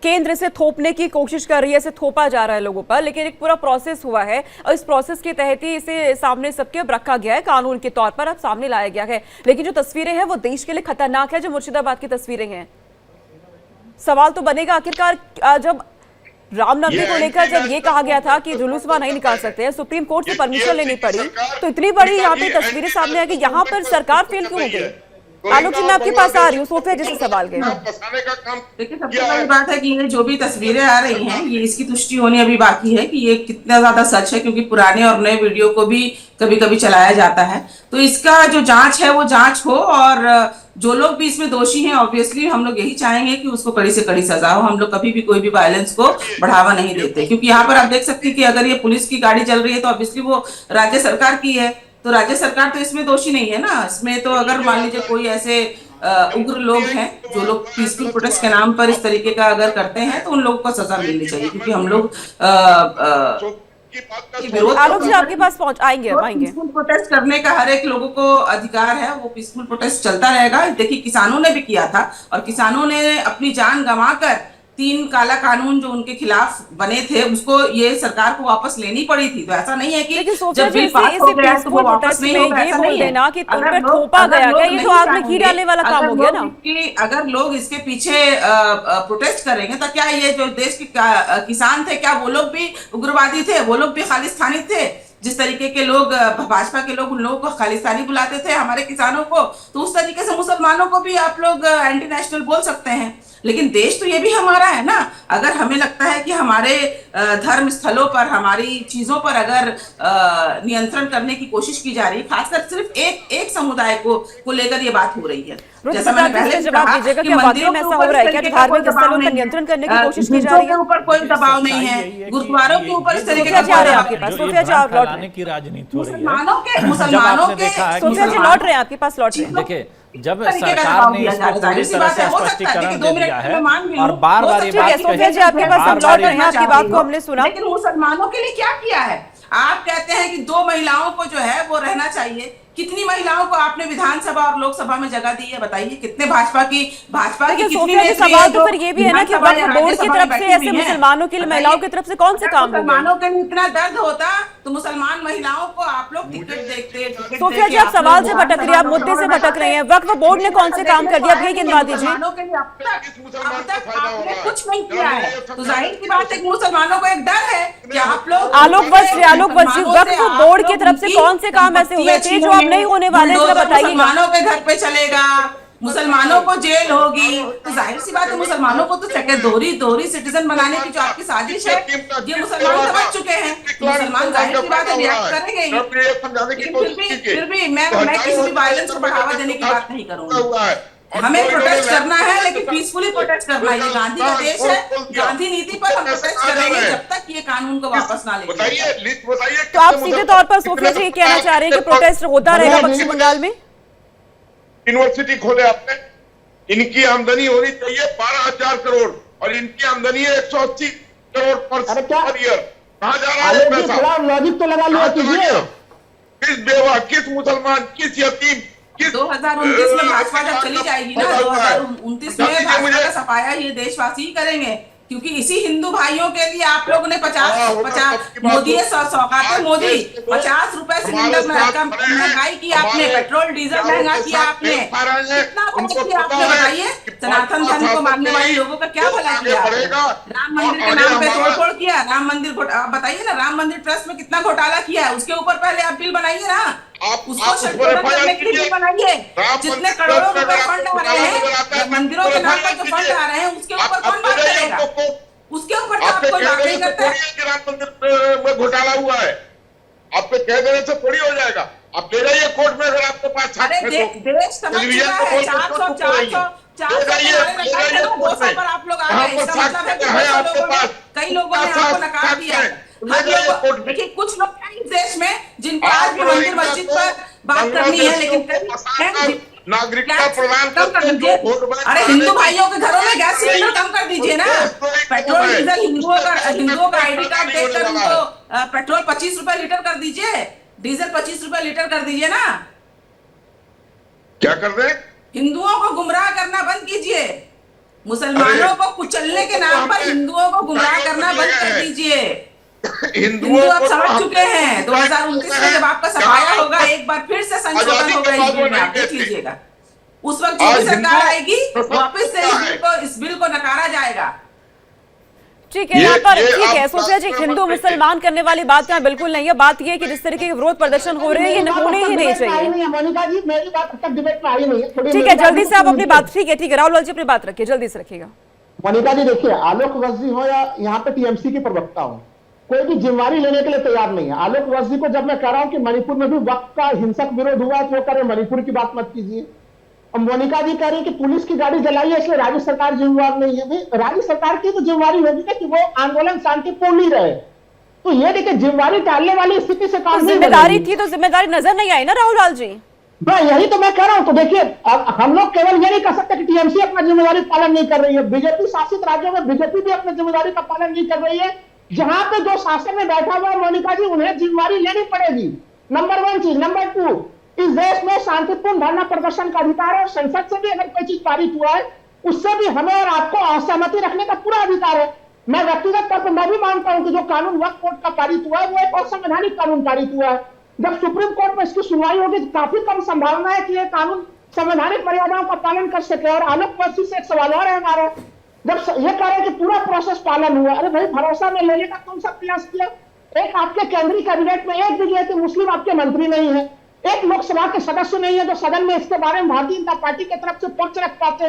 केंद्र से थोपने की कोशिश कर रही है, इसे थोपा जा रहा है लोगों पर, लेकिन एक पूरा प्रोसेस हुआ है और इस प्रोसेस के तहत ही इसे सामने सबके अब रखा गया है, कानून के तौर पर अब सामने लाया गया है। लेकिन जो तस्वीरें हैं वो देश के लिए खतरनाक है, जो मुर्शिदाबाद की तस्वीरें हैं। सवाल तो बनेगा आखिरकार, जब रामनवमी को लेकर जब ये कहा गया था कि जुलूस वहां नहीं निकाल सकते हैं, सुप्रीम कोर्ट से परमिशन लेनी पड़ी, तो इतनी बड़ी यहाँ पे तस्वीरें सामने आ गई, यहाँ पर सरकार फेल क्यों हो गई? आलोक जी, मैं आपके पास आ रही हूँ सोफिया जैसे सवाल के। देखिए, सबसे बड़ी बात है कि ये जो भी तस्वीरें आ रही हैं, ये इसकी पुष्टि होनी अभी बाकी है कि ये कितना ज्यादा सच है, क्योंकि पुराने और नए वीडियो को भी कभी कभी चलाया जाता है। तो इसका जो जांच है वो जांच हो, और जो लोग भी इसमें दोषी हैं, ऑब्वियसली हम लोग यही चाहेंगे कि उसको कड़ी से कड़ी सजा हो। हम लोग कभी भी कोई भी वायलेंस को बढ़ावा नहीं देते, क्योंकि यहाँ पर आप देख सकते हैं कि अगर ये पुलिस की गाड़ी चल रही है तो ऑब्वियसली वो राज्य सरकार की है, तो राज्य सरकार तो इसमें दोषी नहीं है ना। इसमें तो अगर मान लीजिए कोई ऐसे उग्र लोग हैं जो लोग पीसफुल प्रोटेस्ट के नाम पर इस तरीके का अगर करते हैं, तो उन लोगों को सजा मिलनी चाहिए, क्योंकि हम लोग विरोध, आलोक जी आपके पास आएंगे पीसफुल प्रोटेस्ट करने का हर एक लोगों को अधिकार है, वो पीसफुल प्रोटेस्ट चलता रहेगा। देखिए, किसानों ने भी किया था और किसानों ने अपनी जान गंवाकर 3 काला कानून जो उनके खिलाफ बने थे उसको ये सरकार को वापस लेनी पड़ी थी। तो ऐसा नहीं है कि जब बिल पास हो गया तो वो वापस नहीं होगा, ऐसा नहीं है। कि तुम पे थोपा गया क्या, ये तो आग में घी डालने वाला काम हो गया ना। अगर लोग इसके पीछे प्रोटेस्ट करेंगे तो क्या ये जो देश के किसान थे, क्या वो लोग भी उग्रवादी थे? वो लोग भी खालिस्तानी थे? जिस तरीके के लोग भाजपा के लोग उन लोगों को खालिस्तानी बुलाते थे हमारे किसानों को, तो उस तरीके से मुसलमानों को भी आप लोग एंटी नेशनल बोल सकते हैं। लेकिन देश तो ये भी हमारा है ना। अगर हमें लगता है कि हमारे धर्म स्थलों पर, हमारी चीजों पर अगर नियंत्रण करने की कोशिश की जा रही है, खासकर सिर्फ एक समुदाय को लेकर ये बात हो रही है, जैसा मैंने पहले कहा कि मंदिरों में ऐसा हो रहा है कि धार्मिक स्थलों पर नियंत्रण करने की कोशिश की जा रही है, ऊपर कोई दबाव नहीं है, गुरुद्वारों के ऊपर इस तरीके का आपके पास सोफिया जी आप लौट की राजनीति हो रही है। मुसलमानों के सोफिया जी लौट रहे हैं आपके पास, लौट रहे हैं। देखिए, जब सरकार ने इसको पूरी तरह से स्पष्टीकरण दे दिया है और बार बार ये बात सोफिया जी आपके पास हम लौट रहे हैं, आपकी बात को हमने सुना, लेकिन मुसलमानों के लिए क्या किया है? आप कहते हैं कि 2 महिलाओं को जो है वो रहना चाहिए। कितनी महिलाओं को आपने विधानसभा और लोकसभा में जगह दी है? बताइए, कितने भाजपा की कितनी नेत्री सवाल तो फिर ये भी है ना कि बोर्ड की तरफ से ऐसे मुसलमानों के लिए, महिलाओं की तरफ से कौन से काम? मुसलमानों के लिए इतना दर्द होता तो मुसलमान महिलाओं को आप लोग टिकट देखते। सोफिया जी आप सवाल से भटक रही है, आप मुद्दे से भटक रहे हैं। वक्फ बोर्ड ने कौन से काम कर दिया, भैया गिनवा दीजिए। अब तक आपने कुछ नहीं किया है, तो जाहिर सी बात है कि मुसलमानों को एक डर है कि आप लोग आलोक वंश वक्फ बोर्ड की तरफ से कौन से काम ऐसे हुए थे जो अब नहीं होने वाले, बताइए। मुसलमानों के घर पे चलेगा, मुसलमानों को जेल होगी, तो जाहिर सी बात है मुसलमानों को तो दोहरी सिटीजन बनाने की जो आपकी साजिश है, ये मुसलमान समझ चुके हैं। मुसलमान जाहिर सी बात है रिएक्ट करेंगे। फिर भी मैं किसी भी वायलेंस को बढ़ावा देने की बात नहीं करूंगा। हमें प्रोटेस्ट करना है, लेकिन पीसफुली प्रोटेस्ट करना है। ये गांधी का देश है, गांधी नीति पर हम प्रोटेस्ट करेंगे जब तक ये कानून को वापस ना ले। तो आप सीधे तौर पर सोफिया जी कहना चाह रहे हैं कि प्रोटेस्ट होता रहेगा पश्चिम बंगाल में? यूनिवर्सिटी खोले आपने, इनकी आमदनी होनी चाहिए 12,000 करोड़ और इनकी आमदनी है 180 करोड़ पर ईयर। कहाँ जा रहा है पैसा? लॉजिक तो लगा लिया कीजिए। किस बेवा, किस मुसलमान, किस यतीम, 2029 में भाजपा जब चली जाएगी ना, 2029 में भाजपा का सफाया ये देशवासी ही करेंगे, क्योंकि इसी हिंदू भाइयों के लिए आप लोगों ने 50 मोदी सौगातें मोदी 50 रुपए सिलेंडर महंगाई की आपने, पेट्रोल डीजल महंगा किया आपने, कितना भला किया आपने? बताइए, सनातन धर्म को मानने वाले लोगों का क्या भला किया? राम मंदिर के नाम पे तोड़फोड़ किया, राम मंदिर बताइए ना, राम मंदिर ट्रस्ट में कितना घोटाला किया है, उसके ऊपर पहले आप बिल बनाइए ना, उसको संशोधन करने के लिए बिल बनाइए। जितने करोड़ों रुपए फंड आ रहे हैं मंदिरों के नाम पर, जो फंड आ रहे हैं उसके ऊपर कौन बात करेगा? उसके ऊपर तो आपको बात नहीं करता है। राम मंदिर में घोटाला हुआ है, आप पे कह देने से थोड़ी हो जाएगा। आप ले जाइए कोर्ट में अगर आपके पास देश समझ चुका है। 400 पर आप लोग आ गए, इसका मतलब है कि कई लोगों ने आपको नकार दिया है। देखिए, कुछ लोग हैं इस देश में जिनको आज भी मंदिर मस्जिद पर बात करनी है, लेकिन नागरिकता प्रदान कर दीजिए। अरे हिंदू भाइयों के घरों में गैस सिलेंडर कम कर दीजिए ना। पेट्रोल डीजल हिंदुओं का ID कार्ड देखकर उनको पेट्रोल 25 रुपए लीटर कर दीजिए, डीजल 25 रुपए लीटर कर दीजिए ना। क्या कर रहे हैं? हिंदुओं को गुमराह करना बंद कीजिए। मुसलमानों को कुचलने के नाम पर हिंदुओं को गुमराह करना बंद कर दीजिए। हिंदू अब समझ चुके हैं। 2029 में जब आपका सफाया होगा, एक बार फिर से संशोधन होगा इस बिल में, आप देख लीजिएगा। उस वक्त जो भी सरकार आएगी वापस से इस बिल को नकारा जाएगा। ठीक है, यहाँ पर ठीक है सोफिया जी, हिंदू मुसलमान करने वाली बात यहाँ बिल्कुल नहीं है। बात ये है कि जिस तरीके के विरोध प्रदर्शन हो रहे हैं ये होने ही नहीं चाहिए। मोनिका जी, मेरी बात अब तक डिबेट में आई नहीं है। ठीक है, जल्दी से आप अपनी बात, ठीक है राहुल लाल जी अपनी बात रखिए, जल्दी से रखिएगा। मोनिका जी देखिए, आलोक वजी हो या यहाँ पे टीएमसी के प्रवक्ता हो, कोई भी जिम्मेवारी लेने के लिए तैयार नहीं है। आलोक वजी को जब मैं कह रहा हूँ कि मणिपुर में भी वक्त का हिंसक विरोध हुआ तो वो करे, मणिपुर की बात मत कीजिए। और मोनिका जी कह रही है कि पुलिस की गाड़ी जलाई है इसलिए राज्य सरकार जिम्मेवार नहीं है। राज्य सरकार की तो जिम्मेवारी होगी ना कि वो आंदोलन शांतिपूर्ण ही रहे। तो ये देखिए, जिम्मेवारी टालने वाली स्थिति से काम जिम्मेदारी थी तो जिम्मेदारी नजर नहीं आई ना राहुल लाल जी। यही तो मैं कह रहा हूं। तो देखिए, हम लोग केवल ये नहीं कह सकते कि टीएमसी अपना जिम्मेदारी पालन नहीं कर रही है। बीजेपी शासित राज्यों में बीजेपी भी अपनी जिम्मेदारी का पालन नहीं कर रही है। जहां पे जो शासन में बैठा हुआ है मोनिका जी, उन्हें जिम्मेदारी लेनी पड़ेगी। नंबर 1 चीज। नंबर 2, इस देश में शांतिपूर्ण धरना प्रदर्शन का अधिकार है। संसद से भी अगर कोई चीज पारित हुआ है उससे भी हमें और आपको असहमति रखने का पूरा अधिकार है। मैं व्यक्तिगत तौर पर मैं भी मानता हूं कि जो कानून वक्फ कोर्ट का पारित हुआ है वो एक असंवैधानिक कानून पारित हुआ है। जब सुप्रीम कोर्ट में इसकी सुनवाई होगी तो काफी कम संभावना है कि यह कानून संवैधानिक मर्यादाओं का पालन कर सके। और आलोक वर्षी से एक सवाल और है हमारा, जब ये कह रहे हैं कि पूरा प्रोसेस पालन हुआ, अरे भाई भरोसा में लेने का कौन सा प्रयास किया? एक आपके केंद्रीय कैबिनेट में एक भी है कि मुस्लिम आपके मंत्री नहीं है, एक लोकसभा के सदस्य नहीं है जो सदन में इसके बारे में भारतीय जनता पार्टी की तरफ से पक्ष रख पाते।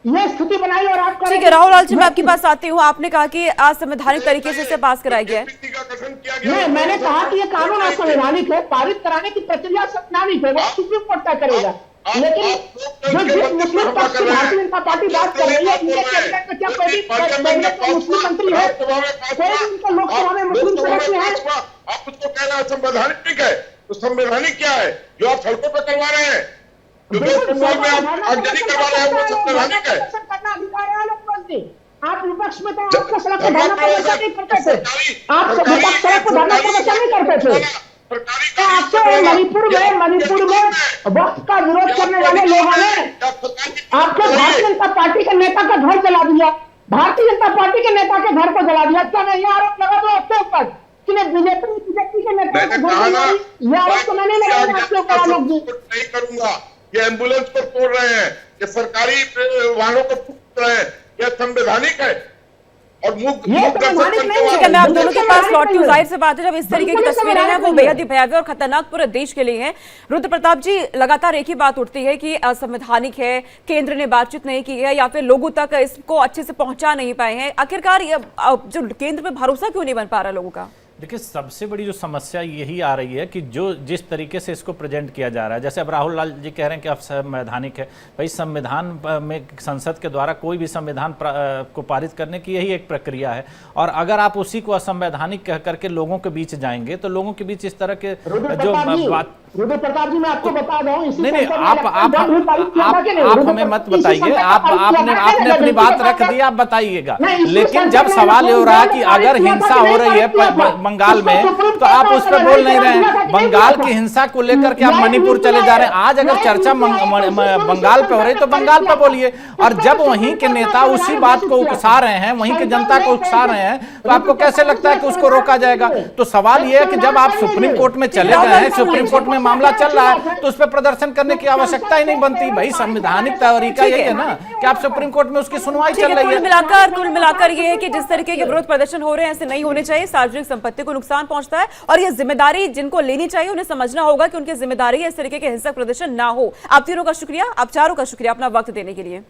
ये स्थिति बनाई और आप ठीक है राहुल लाल जी, मैं आपके पास आती हूँ। आपने कहा कि असंवैधानिक तरीके से इसे पास कराया गया है। मैंने कहा कि ये कानून असंवैधानिक है, पारित कराने की प्रक्रिया संवैधानिक है, वो सुप्रीम कोर्ट तय करेगा। लेकिन जो जिस मुस्लिम पक्ष से भारतीय जनता पार्टी बात कर रही है, उनके कैबिनेट में क्या कैबिनेट में मुस्लिम मंत्री है? कोई उनका लोकसभा में मुस्लिम सदस्य है? आप उसको कहना संवैधानिक है तो संवैधानिक क्या है जो आप सड़कों पर करवा रहे हैं? जो आगजनी करवा रहे हैं वो संवैधानिक है? आप विपक्ष में तो आपका सड़क पर धरना प्रदर्शन नहीं करते थे, आप विपक्ष सड़क पर धरना प्रदर्शन नहीं करते थे। तो आपसे मणिपुर में वक्त का विरोध करने वाले लोगों ने आपके भारतीय जनता पार्टी के नेता का घर जला दिया, भारतीय जनता पार्टी के नेता के घर को जला दिया। क्या मैं ये आरोप लगा दूं आपके ऊपर कि बीजेपी के नेता को घर जला? ये आरोप तो मैंने लगाया आपके ऊपर आलोक जी। नहीं करूंगा। ये एम्बुलेंस को तोड़ रहे हैं, ये सरकारी वाहनों को तोड़ रहे हैं, यह संवैधानिक है? और ठीक है, मैं आप दोनों के पास लौटती हूँ। जाहिर सी बात है जब इस तरीके की तस्वीरें हैं वो बेहद ही भयावह और खतरनाक पूरे देश के लिए हैं। रुद्र प्रताप जी, लगातार एक ही बात उठती है कि असंवैधानिक है, केंद्र ने बातचीत नहीं की है या फिर लोगों तक इसको अच्छे से पहुंचा नहीं पाए हैं। आखिरकार जो केंद्र पे भरोसा क्यों नहीं बन पा रहा लोगों का? देखिए, सबसे बड़ी जो समस्या यही आ रही है कि जो जिस तरीके से इसको प्रेजेंट किया जा रहा है, जैसे अब राहुल लाल जी कह रहे हैं कि अब संवैधानिक है। भाई संविधान में संसद के द्वारा कोई भी संविधान को पारित करने की यही एक प्रक्रिया है, और अगर आप उसी को असंवैधानिक कह करके लोगों के बीच जाएंगे तो लोगों के बीच इस तरह के जो बात। रुद्र प्रताप जी, मैं आपको बता रहा हूं, नहीं आप हमें मत बताइए, आपने अपनी बात रख दी, आप बताइएगा। लेकिन जब सवाल ये हो रहा है कि अगर हिंसा हो रही है बंगाल में तो आप उस पर बोल नहीं रहे हैं। बंगाल की हिंसा को लेकर के आप मणिपुर चले जा रहे हैं। आज अगर चर्चा बंगाल पे हो रही तो बंगाल पे बोलिए, और जब वहीं के नेता उसी बात को उकसा रहे हैं, वहीं की जनता को उकसा रहे हैं, तो आपको कैसे लगता है कि उसको रोका जाएगा? तो सवाल यह है कि जब आप सुप्रीम कोर्ट में चले गए हैं, सुप्रीम कोर्ट में मामला चल रहा है, तो उस पर प्रदर्शन करने की आवश्यकता ही नहीं बनती। भाई संवैधानिक तरीका यही है ना कि आप सुप्रीम कोर्ट में उसकी सुनवाई चल रही है। कुल मिलाकर ये है कि जिस तरीके के विरोध प्रदर्शन हो रहे हैं ऐसे नहीं होने चाहिए। सार्वजनिक संपत्ति को नुकसान पहुंचता है और ये जिम्मेदारी जिनको लेनी चाहिए उन्हें समझना होगा कि उनकी जिम्मेदारी है इस तरीके के हिंसक प्रदर्शन ना हो। आप तीनों का शुक्रिया, आप चारों का शुक्रिया अपना वक्त देने के लिए।